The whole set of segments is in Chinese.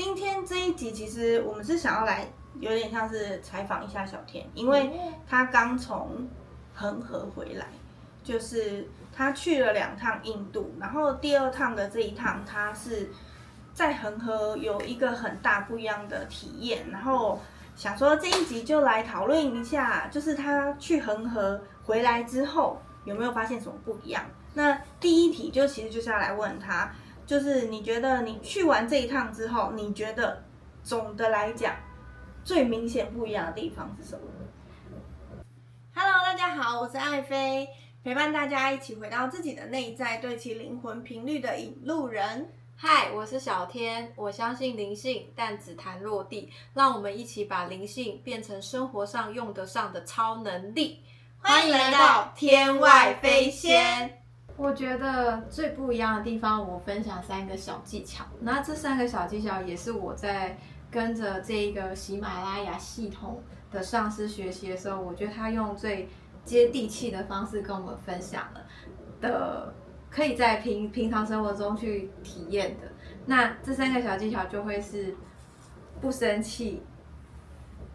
今天这一集其实我们是想要来有点像是采访一下小天，因为他刚从恒河回来，就是他去了2趟印度，然后第2趟的这一趟他是在恒河有一个很大不一样的体验，然后想说这一集就来讨论一下，就是他去恒河回来之后有没有发现什么不一样。那第一题其实就是要来问他，就是你觉得你去完这一趟之后，你觉得总的来讲最明显不一样的地方是什么？ Hello， 大家好，我是艾菲，陪伴大家一起回到自己的内在，对齐灵魂频率的引路人。嗨，我是小天，我相信灵性，但只谈落地。让我们一起把灵性变成生活上用得上的超能力。欢迎来到天外飞仙。我觉得最不一样的地方，我分享3个小技巧。那这3个小技巧也是我在跟着这个喜马拉雅系统的上师学习的时候，我觉得他用最接地气的方式跟我们分享的，可以在平常生活中去体验的。那这3个小技巧就会是不生气，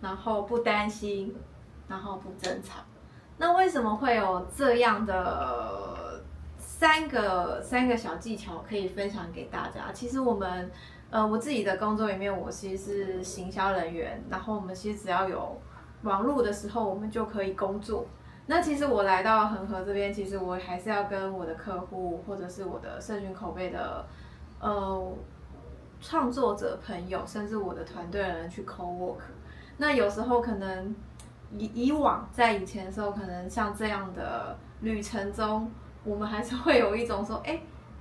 然后不担心，然后不争吵。那为什么会有这样的三个小技巧可以分享给大家？其实我自己的工作里面，我其实是行销人员，然后我们其实只要有网络的时候，我们就可以工作。那其实我来到恒河这边，其实我还是要跟我的客户或者是我的社群口碑的创作者朋友，甚至我的团队的人去 co-work。那有时候可能以往在以前的时候，可能像这样的旅程中，我们还是会有一种说，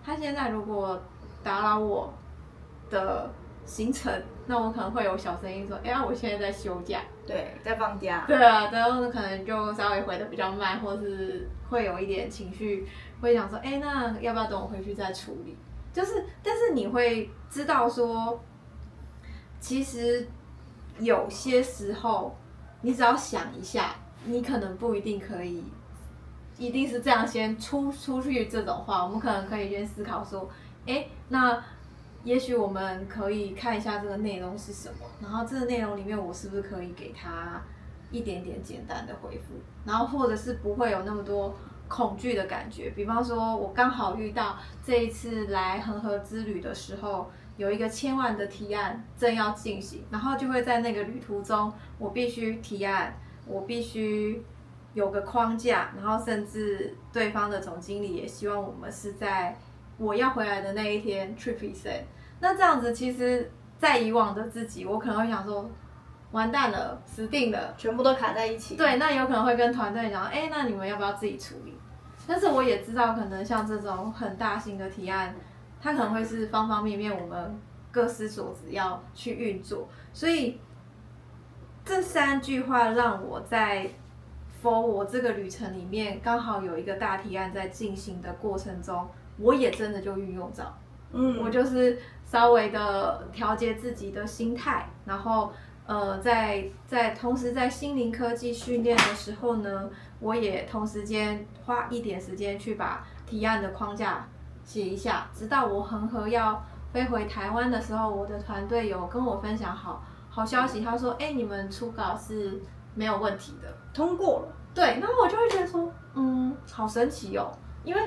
他现在如果打扰我的行程，那我可能会有小声音说，我现在在休假，对，在放假。对啊，然后可能就稍微回的比较慢，或是会有一点情绪，会想说，那要不要等我回去再处理？但是你会知道说，其实有些时候，你只要想一下，你可能不一定可以，一定是这样先出去这种话，我们可能可以先思考说，那也许我们可以看一下这个内容是什么，然后这个内容里面我是不是可以给他一点点简单的回复，然后或者是不会有那么多恐惧的感觉。比方说我刚好遇到这一次来恒河之旅的时候，有一个1000万的提案正要进行，然后就会在那个旅途中，我必须提案，我必须有个框架，然后甚至对方的总经理也希望我们是在我要回来的那一天去 present。那这样子其实在以往的自己，我可能会想说，完蛋了，死定了，全部都卡在一起。对，那有可能会跟团队讲，那你们要不要自己处理？但是我也知道，可能像这种很大型的提案，它可能会是方方面面我们各司所职要去运作，所以这3句话让我在 for 我这个旅程里面，刚好有一个大提案在进行的过程中，我也真的就运用到。我就是稍微的调节自己的心态，然后在同时在心灵科技训练的时候呢，我也同时间花一点时间去把提案的框架写一下，直到我恒河要飞回台湾的时候，我的团队有跟我分享好消息，他说你们初稿是没有问题的，通过了。对，然后我就会觉得说，好神奇哦，因为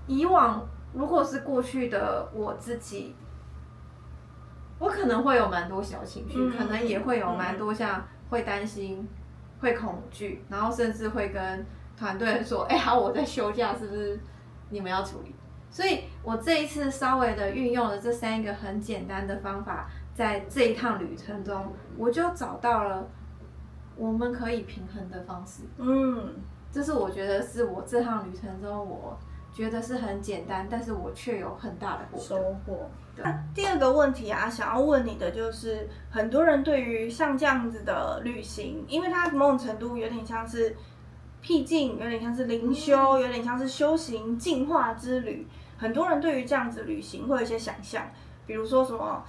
以往如果是过去的我自己，我可能会有蛮多小情绪，可能也会有蛮多像会担心、会恐惧，然后甚至会跟团队说，好，我在休假，是不是你们要处理？所以我这一次稍微的运用了这3个很简单的方法，在这一趟旅程中，我就找到了我们可以平衡的方式。这是我觉得是我这趟旅程中我觉得是很简单，但是我却有很大的收获。第2个问题啊，想要问你的就是，很多人对于像这样子的旅行，因为它某种程度有点像是僻静，有点像是灵修，有点像是修行进化之旅。很多人对于这样子旅行会有一些想象，比如说什么，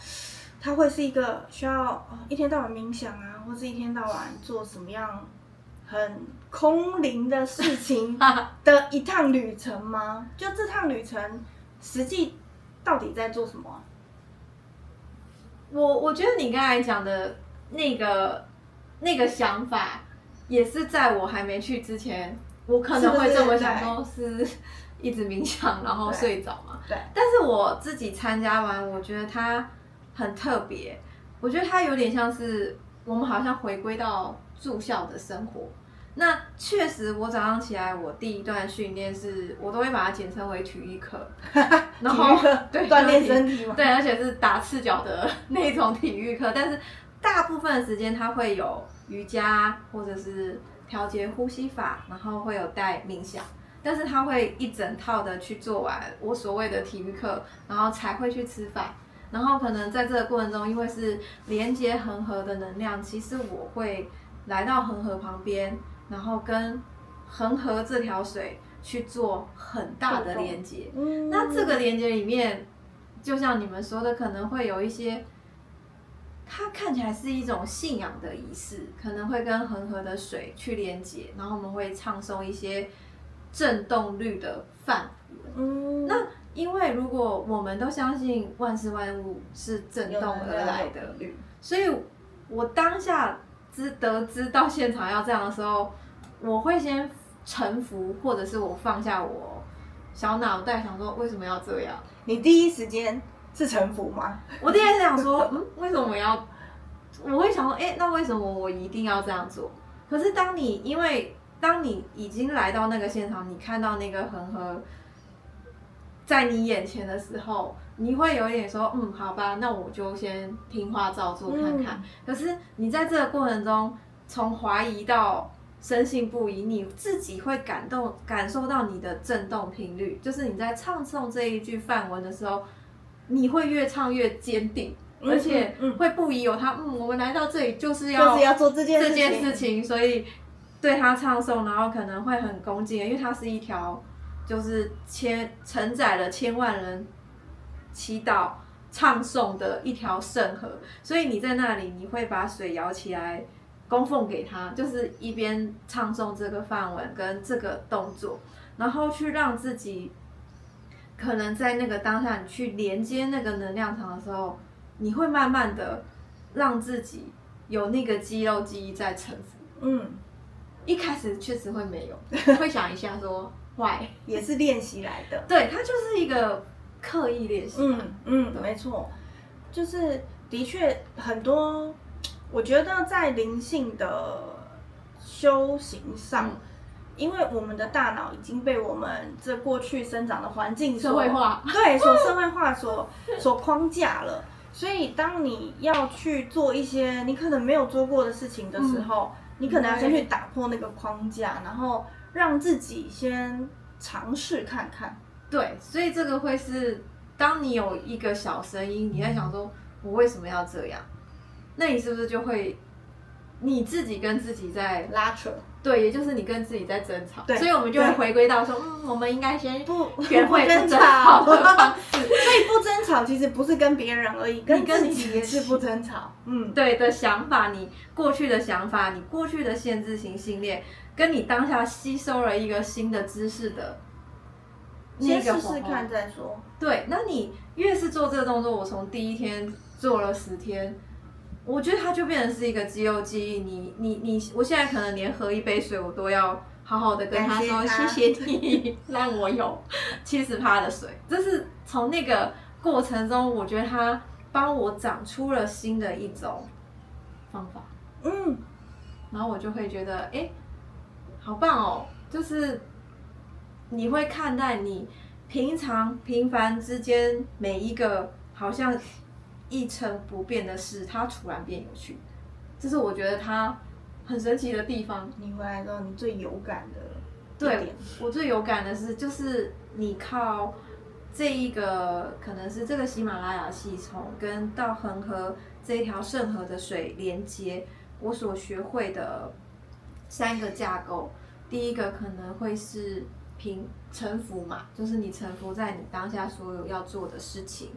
它会是一个需要一天到晚冥想啊，或是一天到晚做什么样很空灵的事情的一趟旅程吗？就这趟旅程实际到底在做什么啊？我觉得你刚才讲的那个想法，也是在我还没去之前，我可能会这么想说，是一直冥想然后睡着嘛。对。但是我自己参加完，我觉得它很特别，我觉得它有点像是我们好像回归到住校的生活。那确实，我早上起来，我第一段训练是，我都会把它简称为体育课，然后对锻炼身体嘛，对，而且是打赤脚的那种体育课。但是大部分的时间它会有瑜伽或者是调节呼吸法，然后会有带冥想，但是它会一整套的去做完我所谓的体育课，然后才会去吃饭。然后可能在这个过程中，因为是连接恒河的能量，其实我会来到恒河旁边。然后跟恒河这条水去做很大的连接，那这个连接里面，就像你们说的，可能会有一些，它看起来是一种信仰的仪式，可能会跟恒河的水去连接，然后我们会唱诵一些震动律的梵文。那因为如果我们都相信万事万物是震动而来的，所以我当下得知到现场要这样的时候，我会先臣服，或者是我放下我小脑袋，想说为什么要这样？你第一时间是臣服吗？我第一时间想说，为什么要？我会想说，那为什么我一定要这样做？可是当你已经来到那个现场，你看到那个恒河在你眼前的时候，你会有一点说，好吧，那我就先听话照做看看。可是你在这个过程中，从怀疑到深信不疑，你自己会感受到你的震动频率，就是你在唱诵这一句梵文的时候，你会越唱越坚定，而且会不疑有他。我们来到这里就是要做这件事情，所以对他唱诵，然后可能会很恭敬，因为它是一条。就是承载了千万人祈祷唱诵的一条圣河，所以你在那里，你会把水舀起来供奉给他，就是一边唱诵这个梵文跟这个动作，然后去让自己可能在那个当下，你去连接那个能量场的时候，你会慢慢的让自己有那个肌肉记忆在臣服。一开始确实会没有，会想一下说。也是练习来的，对，它就是一个刻意练习。没错，就是的确很多，我觉得在灵性的修行上，因为我们的大脑已经被我们这过去生长的环境社会化，对，社会化所框架了，所以当你要去做一些你可能没有做过的事情的时候，你可能要先去打破那个框架，然后。让自己先尝试看看，对，所以这个会是，当你有一个小声音，你在想说，我为什么要这样？那你是不是就会你自己跟自己在拉扯？对，也就是你跟自己在争吵。对，所以我们就会回归到说，我们应该先学会不争吵的方式。所以不争吵其实不是跟别人而已，跟自己也是不争吵。对的想法，你过去的想法，你过去的限制型信念。跟你当下吸收了一个新的知识的那个，先试试看再说。对，那你越是做这个动作，我从第一天做了10天，我觉得它就变成是一个肌肉记忆。我现在可能连喝一杯水，我都要好好的跟他说谢谢你，让我有70%的水。这是从那个过程中，我觉得他帮我长出了新的一种方法。然后我就会觉得，好棒哦！就是你会看待你平凡之间每一个好像一成不变的事，它突然变有趣，这是我觉得它很神奇的地方。你回来之后，你最有感的对，我最有感的是，就是你靠这一个可能是这个喜马拉雅系统跟到恒河这一条圣河的水连接，我所学会的3个架构。第一个可能会是臣服嘛，就是你臣服在你当下所有要做的事情。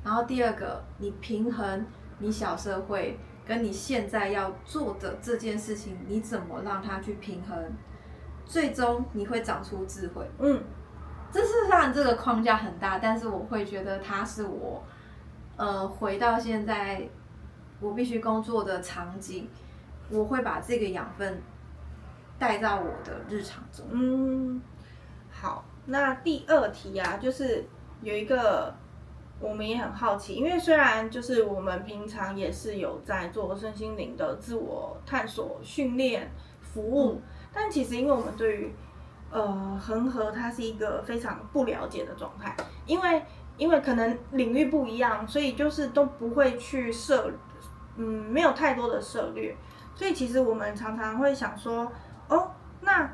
然后第二个，你平衡你小社会跟你现在要做的这件事情，你怎么让它去平衡？最终你会长出智慧。这是让这个框架很大，但是我会觉得它是我回到现在我必须工作的场景，我会把这个养分带到我的日常中。好，那第二题啊，就是有一个我们也很好奇，因为虽然就是我们平常也是有在做身心灵的自我探索训练服务，但其实因为我们对于恒河它是一个非常不了解的状态，因为可能领域不一样，所以就是都不会去没有太多的涉略，所以其实我们常常会想说，那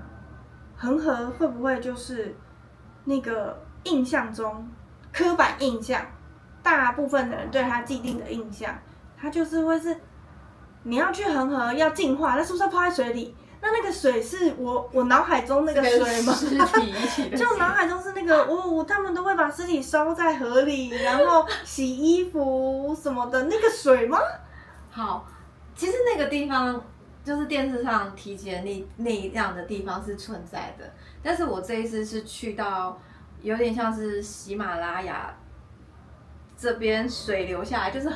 恒河会不会就是那个印象中刻板印象，大部分的人对它既定的印象，它就是会是你要去恒河要净化，那是不是要泡在水里？那个水是我脑海中那个水吗？尸体一起的，就脑海中是那个他们都会把尸体烧在河里，然后洗衣服什么的那个水吗？好，其实那个地方就是电视上提及的那样的地方是存在的，但是我这一次是去到有点像是喜马拉雅这边水流下来，就是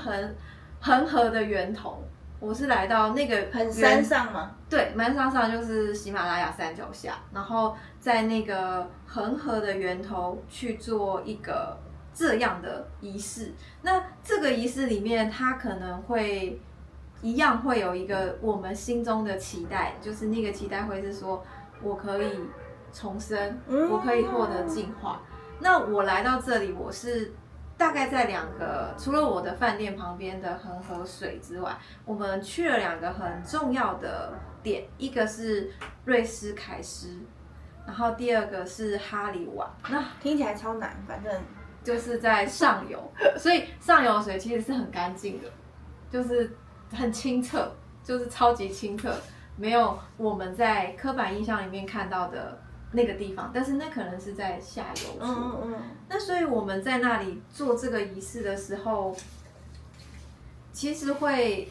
恒河的源头。我是来到那个很山上吗？对，蛮山上就是喜马拉雅山脚下，然后在那个恒河的源头去做一个这样的仪式。那这个仪式里面，它可能会一样会有一个我们心中的期待，就是那个期待会是说，我可以重生，我可以获得净化。那我来到这里，我是大概在2个，除了我的饭店旁边的恒河水之外，我们去了2个很重要的点，一个是瑞士凯斯，然后第2个是哈里瓦。那听起来超难，反正就是在上游，所以上游水其实是很干净的，就是很清澈，就是超级清澈，没有我们在刻板印象里面看到的那个地方，但是那可能是在下游处。那所以我们在那里做这个仪式的时候，其实会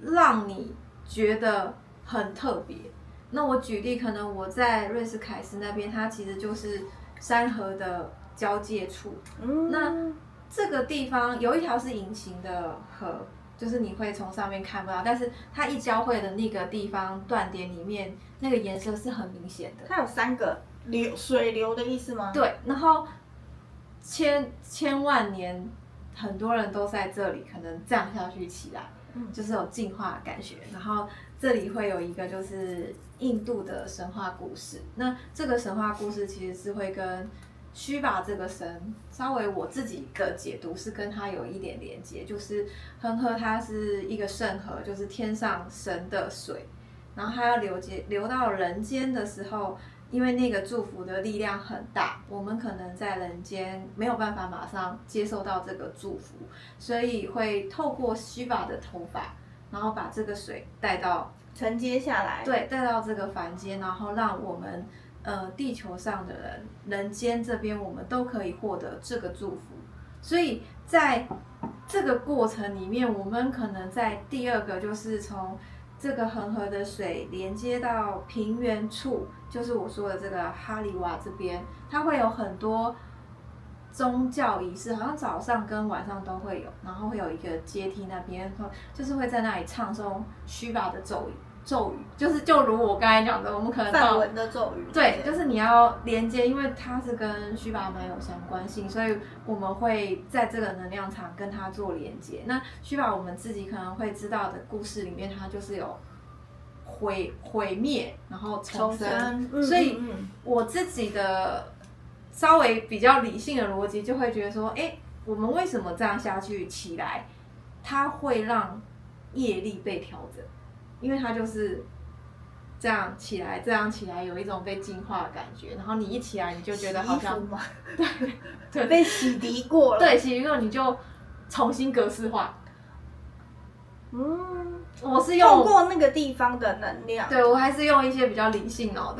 让你觉得很特别。那我举例，可能我在瑞士凯斯那边，它其实就是山河的交界处。那这个地方有一条是隐形的河，就是你会从上面看不到，但是它一交汇的那个地方断点里面，那个颜色是很明显的。它有3个水流的意思吗？对，然后千万年，很多人都在这里，可能这样下去起来，就是有进化的感觉。然后这里会有一个就是印度的神话故事，那这个神话故事其实是会跟须拔这个神，稍微我自己的解读是跟它有一点连接，就是恒河它是一个圣河，就是天上神的水，然后它要流到人间的时候，因为那个祝福的力量很大，我们可能在人间没有办法马上接受到这个祝福，所以会透过须拔的头发，然后把这个水带到承接下来，对，带到这个凡间，然后让我们地球上的人，人间这边我们都可以获得这个祝福。所以在这个过程里面，我们可能在第2个就是从这个恒河的水连接到平原处，就是我说的这个哈里瓦这边，它会有很多宗教仪式，好像早上跟晚上都会有，然后会有一个阶梯那边，就是会在那里唱诵须拔的咒语，就如我刚才讲的，我们可能梵文的咒语，对，就是你要连接，因为它是跟须拔蛮有相关性，所以我们会在这个能量场跟它做连接。那须拔我们自己可能会知道的故事里面，它就是有毁灭，然后重生，所以我自己的稍微比较理性的逻辑就会觉得说，我们为什么这样下去起来，它会让业力被调整，因为它就是这样起来，有一种被净化的感觉，然后你一起来，你就觉得好像对被洗涤过了，对，洗涤过你就重新格式化。我是用透过那个地方的能量，对，我还是用一些比较理性脑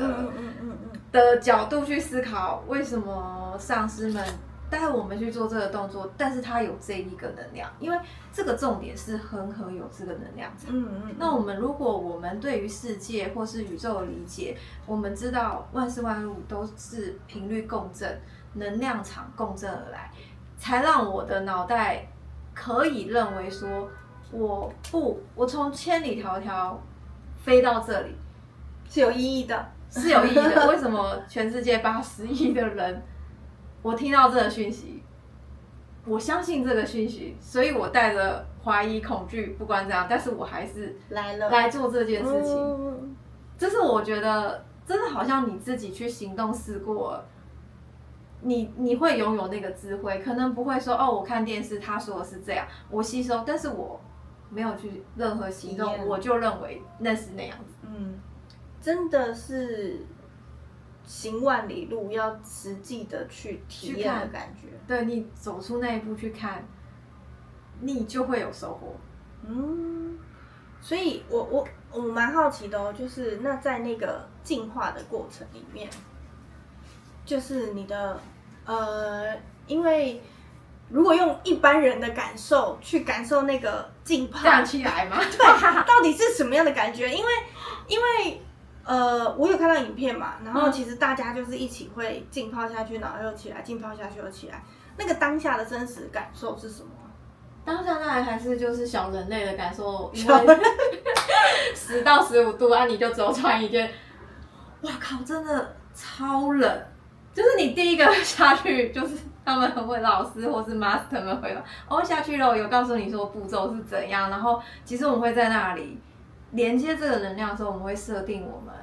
的角度去思考，为什么上师们带我们去做这个动作，但是它有这一个能量，因为这个重点是恒河有这个能量场。那如果我们对于世界或是宇宙的理解，我们知道万事万物都是频率共振、能量场共振而来，才让我的脑袋可以认为说，我从千里迢迢飞到这里是有意义的，是有意义的。为什么全世界80亿的人，我听到这个讯息，我相信这个讯息，所以我带着怀疑、恐惧，不管怎样，但是我还是来做这件事情。这是我觉得真的好像你自己去行动试过，你会拥有那个智慧，可能不会说哦，我看电视他说的是这样，我吸收，但是我没有去任何行动，我就认为那是那样子。真的是行万里路，要实际的去体验的感觉。对，你走出那一步去看，你就会有收获。所以我蛮好奇的哦，就是那在那个进化的过程里面，就是你的因为如果用一般人的感受去感受那个浸泡站起来吗？对，到底是什么样的感觉？因为我有看到影片嘛，然后其实大家就是一起会浸泡下去，然后又起来，浸泡下去又起来。那个当下的真实感受是什么？当下当然还是就是小人类的感受，因为10到15度啊，你就只有穿一件，哇靠，真的超冷。就是你第一个下去，就是他们会老师或是 master 们会下去了，有告诉你说步骤是怎样，然后其实我们会在那里连接这个能量的时候，我们会设定我们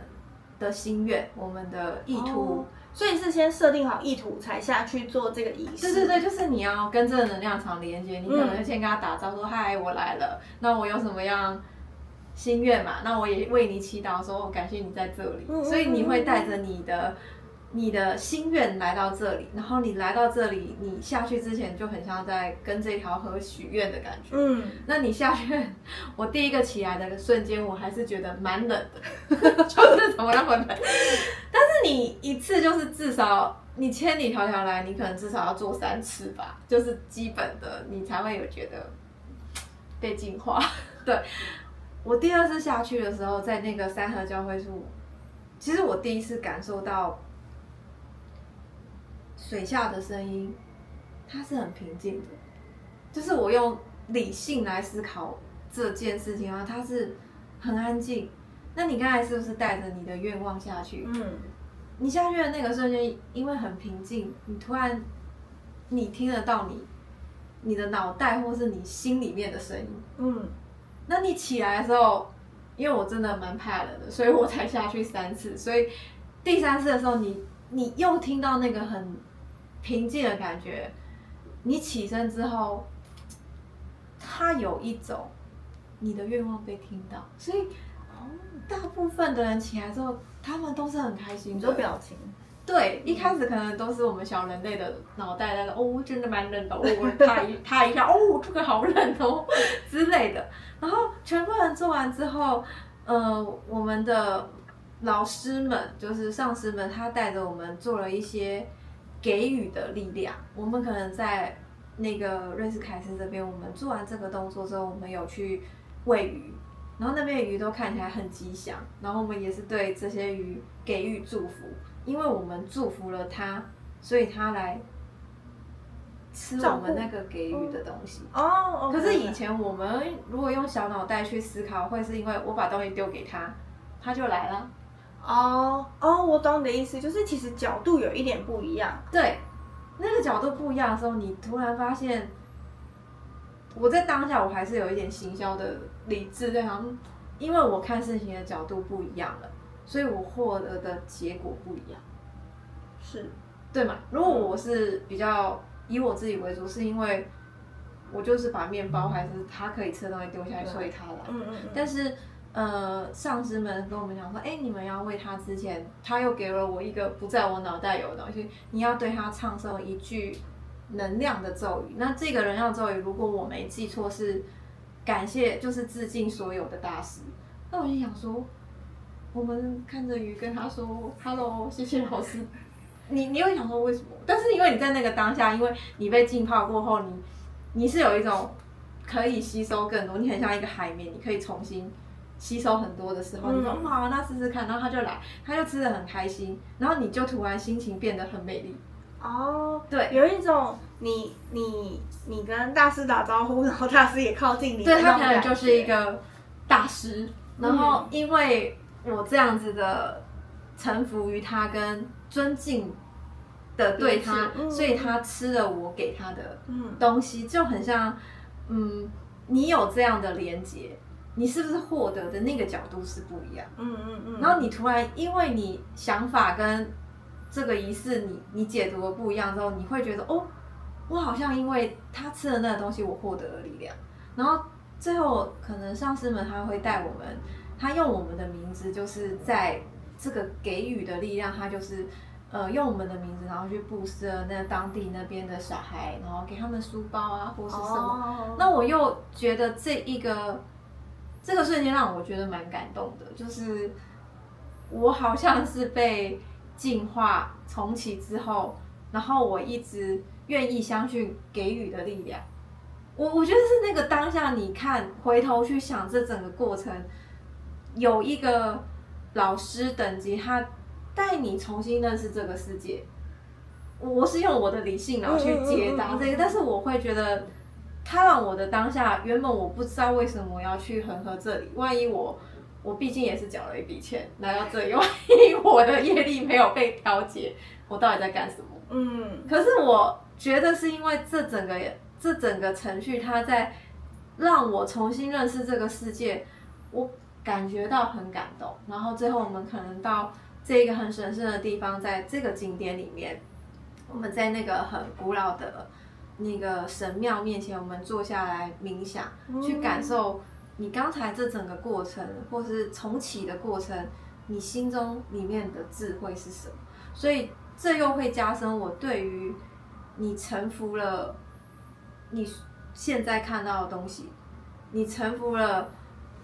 的心愿，我们的意图。所以是先设定好意图才下去做这个仪式。对对对，就是你要跟这个能量场连接，你可能先跟他打招呼说嗨，我来了，那我有什么样心愿嘛？那我也为你祈祷说感谢你在这里，所以你会带着你的心愿来到这里，然后你来到这里，你下去之前就很像在跟这条河许愿的感觉。那你下去，我第一个起来的瞬间，我还是觉得蛮冷的，就是怎么那么冷？但是你一次就是至少你千里迢迢来，你可能至少要做3次吧，就是基本的，你才会有觉得被净化。对，我第2次下去的时候，在那个3河交汇处，其实我第一次感受到水下的声音，它是很平静的，就是我用理性来思考这件事情啊，它是很安静。那你刚才是不是带着你的愿望下去？你下去的那个瞬间，因为很平静，你突然你听得到你的脑袋或是你心里面的声音。那你起来的时候，因为我真的蛮怕冷的，所以我才下去3次。所以第3次的时候，你又听到那个很平静的感觉，你起身之后，它有一种你的愿望被听到，所以大部分的人起来之后，他们都是很开心的。你说表情？对，一开始可能都是我们小人类的脑袋在说，真的蛮冷的，我踏一下，这个好冷哦之类的。然后全部人做完之后，我们的老师们，就是上师们，他带着我们做了一些给予的力量。我们可能在那个瑞士凯斯这边，我们做完这个动作之后，我们有去喂鱼，然后那边的鱼都看起来很吉祥，然后我们也是对这些鱼给予祝福，因为我们祝福了它，所以它来吃我们那个给予的东西。可是以前我们如果用小脑袋去思考，会是因为我把东西丢给他，他就来了。我懂你的意思，就是其实角度有一点不一样。对，那个角度不一样的时候，你突然发现，我在当下我还是有一点行销的理智在想，因为我看事情的角度不一样了，所以我获得的结果不一样。是，对嘛？如果我是比较以我自己为主，是因为我就是把面包还是他可以吃的东西丢下去，所以他来。但是上师们跟我们讲说，你们要为他之前，他又给了我一个不在我脑袋有的东西，你要对他唱诵一句能量的咒语。那这个能量咒语，如果我没记错是感谢，就是致敬所有的大师。那我就想说，我们看着鱼跟他说 ，Hello， 谢谢老师。你会想说为什么？但是因为你在那个当下，因为你被浸泡过后，你是有一种可以吸收更多，你很像一个海绵，你可以重新吸收很多的时候，你说那试试看，然后他就来，他就吃得很开心，然后你就突然心情变得很美丽。哦，对，有一种你跟大师打招呼，然后大师也靠近你的对那种感觉，他可能就是一个大师，然后因为我这样子的臣服于他跟尊敬的对他，所以他吃了我给他的东西，就很像，你有这样的连结，你是不是获得的那个角度是不一样？然后你突然因为你想法跟这个仪式你解读的不一样之后，你会觉得哦，我好像因为他吃的那个东西，我获得了力量。然后最后可能上师们他会带我们，他用我们的名字，就是在这个给予的力量，他就是用我们的名字，然后去布施了那当地那边的小孩，然后给他们书包啊或是什么。那我又觉得这个瞬间让我觉得蛮感动的，就是我好像是被净化重启之后，然后我一直愿意相信给予的力量。我觉得是那个当下，你看回头去想这整个过程，有一个老师等级，他带你重新认识这个世界。我是用我的理性然后去解答这个，但是我会觉得他让我的当下，原本我不知道为什么我要去恒河这里，万一我毕竟也是缴了一笔钱来到这里，万一我的业力没有被调节，我到底在干什么？可是我觉得是因为这整个程序，它在让我重新认识这个世界，我感觉到很感动。然后最后我们可能到这个很神圣的地方，在这个景点里面，我们在那个很古老的那个神庙面前，我们坐下来冥想，去感受你刚才这整个过程，或是重启的过程，你心中里面的智慧是什么？所以这又会加深我对于你臣服了你现在看到的东西，你臣服了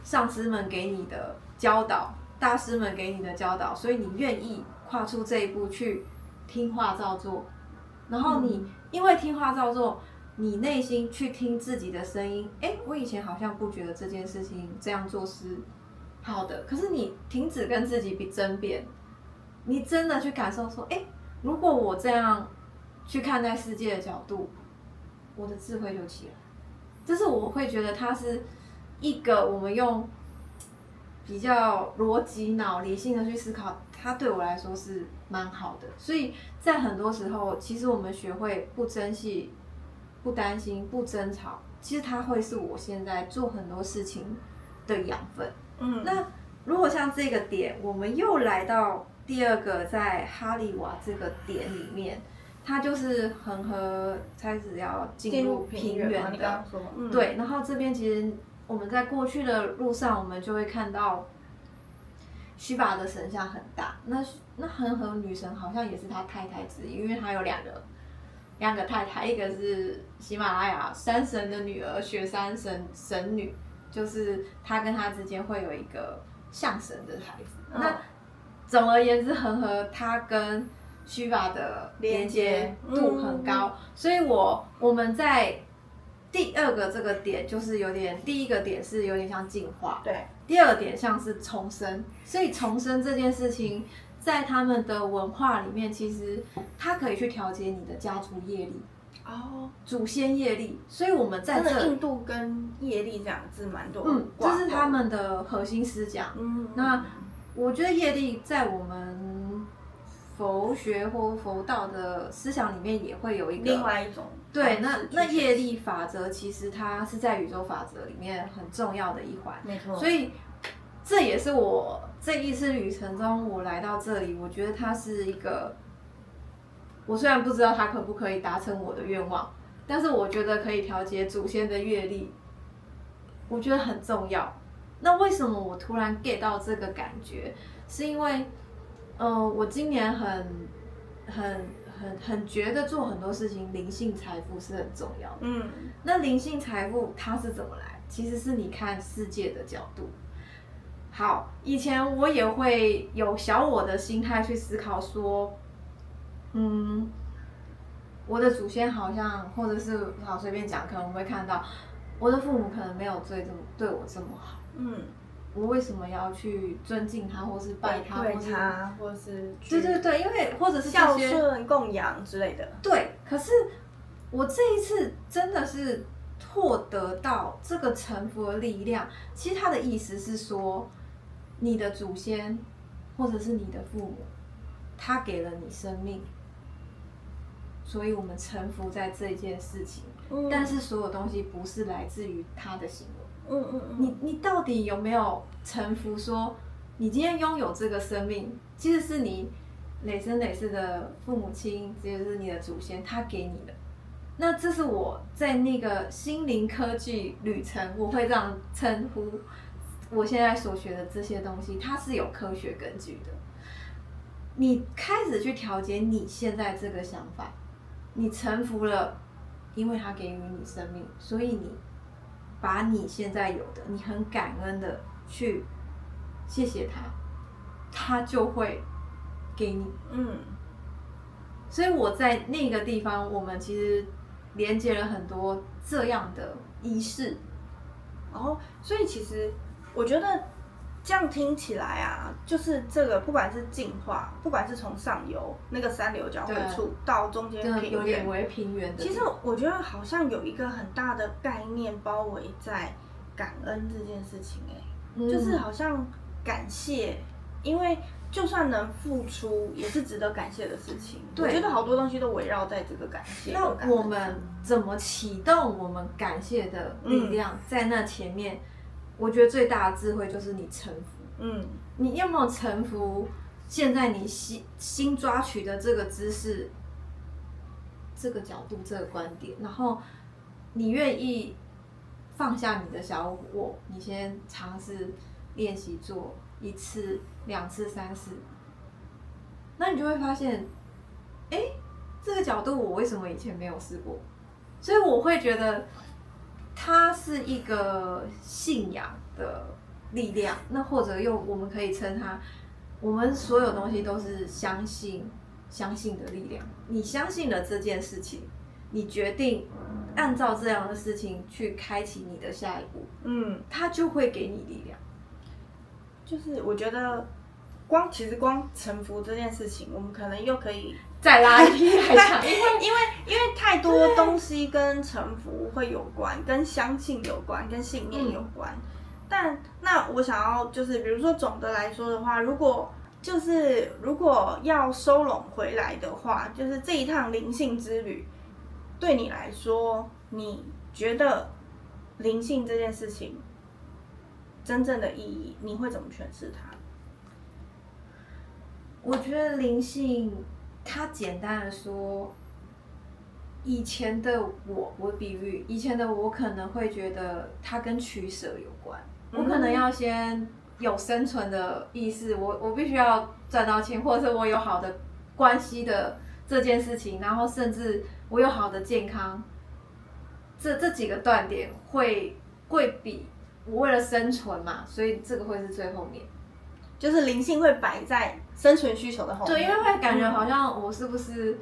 上师们给你的教导，大师们给你的教导，所以你愿意跨出这一步去听话照做。然后你因为听话照做，你内心去听自己的声音，我以前好像不觉得这件事情这样做是好的，可是你停止跟自己比争辩，你真的去感受说，如果我这样去看待世界的角度，我的智慧就起来。这是我会觉得它是一个我们用比较逻辑脑理性的去思考，它对我来说是蛮好的。所以在很多时候，其实我们学会不争气、不担心、不争吵，其实它会是我现在做很多事情的养分。那如果像这个点，我们又来到第二个在哈利瓦这个点里面，它就是恒河开始要进入平原你刚刚说对，然后这边其实我们在过去的路上，我们就会看到须拔的神像很大，那恒河女神好像也是他太太之一，因为他有两个太太，一个是喜马拉雅山神的女儿雪山神女，就是他跟他之间会有一个像神的孩子。那总而言之，恒河他跟须拔的连接度很高，所以我们在第二个这个点就是有点，第一个点是有点像进化，对，第二个点像是重生，所以重生这件事情在他们的文化里面，其实它可以去调节你的家族业力。祖先业力，所以我们在这印度跟业力这样子蛮多，这是他们的核心思想。那我觉得业力在我们佛学或佛道的思想里面也会有一个另外一种对，那业力法则其实它是在宇宙法则里面很重要的一环，没错。所以这也是我这一次旅程中我来到这里，我觉得它是一个，我虽然不知道它可不可以达成我的愿望，但是我觉得可以调节祖先的业力，我觉得很重要。那为什么我突然 get 到这个感觉？是因为我今年很觉得做很多事情，灵性财富是很重要的。那灵性财富它是怎么来？其实是你看世界的角度。好，以前我也会有小我的心态去思考说，我的祖先好像，或者是随便讲，可能我们会看到我的父母可能没有对我这么好。我为什么要去尊敬他，或是拜他，或是他，或是对对对，因为或者是孝顺、供养之类的。对，可是我这一次真的是获得到这个臣服的力量。其实他的意思是说，你的祖先或者是你的父母，他给了你生命，所以我们臣服在这件事情。但是所有东西不是来自于他的行为。你到底有没有臣服说，你今天拥有这个生命，其实是你累生累世的父母亲，这就是你的祖先，他给你的。那这是我在那个心灵科技旅程，我会这样称呼我现在所学的这些东西，它是有科学根据的。你开始去调节你现在这个想法，你臣服了，因为他给予你生命，所以你把你现在有的，你很感恩的去谢谢他，他就会给你。所以我在那个地方，我们其实连接了很多这样的仪式。所以其实我觉得这样听起来啊，就是这个不管是进化，不管是从上游那个山流交汇处到中间平原，有点为平原的。其实我觉得好像有一个很大的概念包围在感恩这件事情。就是好像感谢，因为就算能付出，也是值得感谢的事情。我觉得好多东西都围绕在这个感谢。那我们怎么启动我们感谢的力量？在那前面，我觉得最大的智慧就是你臣服。你有没有臣服？现在你新抓取的这个知识、这个角度、这个观点，然后你愿意放下你的小我，你先尝试练习做1次、2次、3次，那你就会发现，这个角度我为什么以前没有试过？所以我会觉得它是一个信仰的力量，那或者我们可以称它，我们所有东西都是相信的力量。你相信了这件事情，你决定按照这样的事情去开启你的下一步，它就会给你力量。就是我觉得其实光臣服这件事情，我们可能又可以再拉一批来讲，因为太多东西跟臣服会有关，跟相信有关，跟信念有关。但那我想要就是比如说总的来说的话，如果要收拢回来的话，就是这一趟灵性之旅对你来说，你觉得灵性这件事情真正的意义，你会怎么诠释它？我觉得灵性，它简单的说，以前的我比喻，以前的我可能会觉得它跟取舍有关。我可能要先有生存的意识，我必须要赚到钱，或者是我有好的关系的这件事情，然后甚至我有好的健康，这几个断点会比我为了生存嘛，所以这个会是最后面。就是灵性会摆在生存需求的后面。对，因为会感觉好像我是不是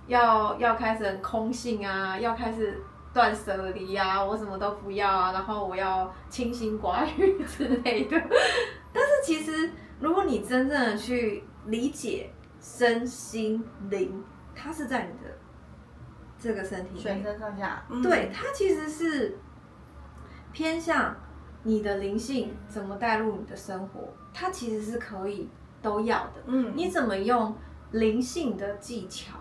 要开始很空性啊，要开始断舍离啊，我什么都不要啊，然后我要清心寡欲之类的。但是其实，如果你真正的去理解身心灵，它是在你的这个身体内，全身上下，对，它其实是偏向你的灵性怎么带入你的生活，它其实是可以都要的。你怎么用灵性的技巧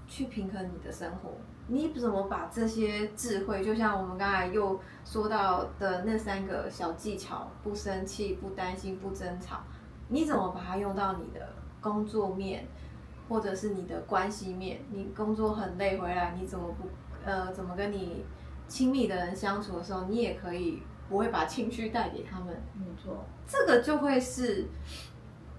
去平衡你的生活？你怎么把这些智慧，就像我们刚才又说到的那3个小技巧，不生气、不担心、不争吵，你怎么把它用到你的工作面，或者是你的关系面？你工作很累回来，你怎么跟你亲密的人相处的时候，你也可以不会把情绪带给他们。没错，这个就会是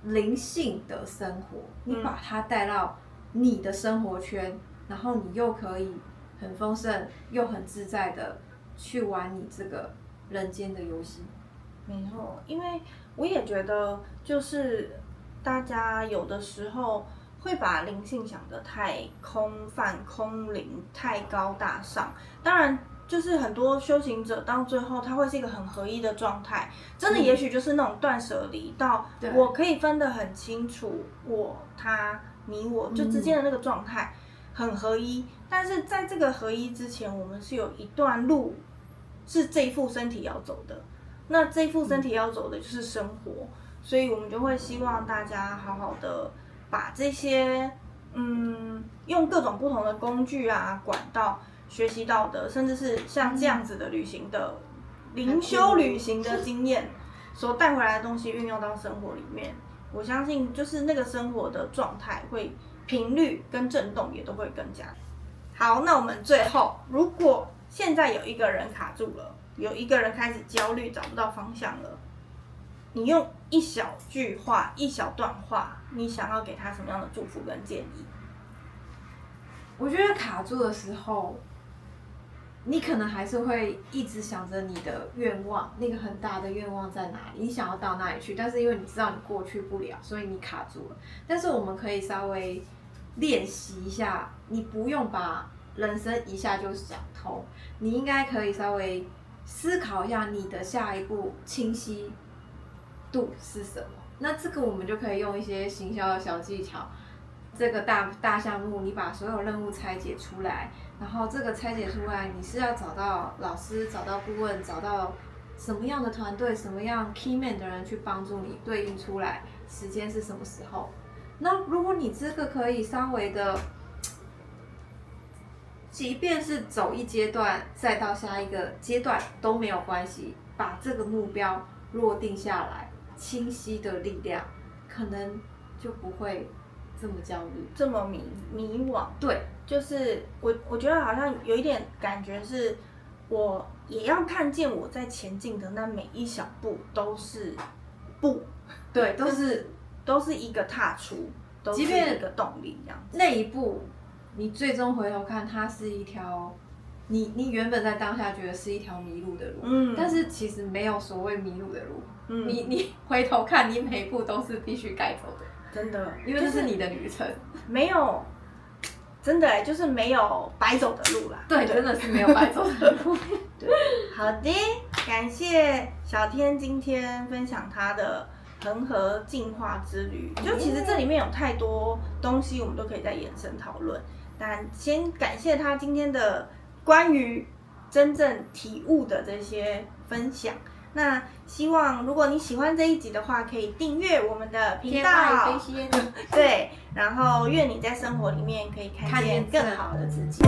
灵性的生活，你把它带到你的生活圈，然后你又可以很丰盛又很自在的去玩你这个人间的游戏。没错，因为我也觉得就是大家有的时候会把灵性想得太空泛、空灵、太高大上。当然，就是很多修行者到最后，他会是一个很合一的状态。真的，也许就是那种断舍离到我可以分得很清楚，我、他、你、我就之间的那个状态很合一。但是在这个合一之前，我们是有一段路是这一副身体要走的。那这一副身体要走的就是生活，所以我们就会希望大家好好的把这些用各种不同的工具啊、管道学习到的，甚至是像这样子的旅行的灵修旅行的经验所带回来的东西运用到生活里面，我相信就是那个生活的状态会频率跟震动也都会更加好。那我们最后，如果现在有一个人卡住了，有一个人开始焦虑，找不到方向了，你用一小句话、一小段话，你想要给他什么样的祝福跟建议？我觉得卡住的时候，你可能还是会一直想着你的愿望，那个很大的愿望在哪里，你想要到哪里去，但是因为你知道你过去不了，所以你卡住了。但是我们可以稍微练习一下，你不用把人生一下就想通，你应该可以稍微思考一下你的下一步清晰度是什么。那这个我们就可以用一些行销的小技巧。这个大项目，你把所有任务拆解出来，然后这个拆解出来，你是要找到老师、找到顾问、找到什么样的团队、什么样 key man 的人去帮助你对应出来，时间是什么时候？那如果你这个可以稍微的，即便是走一阶段，再到下一个阶段都没有关系，把这个目标落定下来，清晰的力量，可能就不会这么焦虑，这么迷惘。对，就是我觉得好像有一点感觉是，我也要看见我在前进的那每一小步都是步，对，都是一个踏出，都是一个动力这样子。那一步，你最终回头看，它是一条你原本在当下觉得是一条迷路的路，但是其实没有所谓迷路的路，你回头看，你每一步都是必须该走的。真的，因为这是你的旅程，没有，真的就是没有白走的路啦。对，真的是没有白走的路。对，好的，感谢小天今天分享他的恒河进化之旅。就其实这里面有太多东西，我们都可以再延伸讨论。但先感谢他今天的关于真正体悟的这些分享。那希望如果你喜欢这一集的话，可以订阅我们的频道，对，然后愿你在生活里面可以看见更好的自己。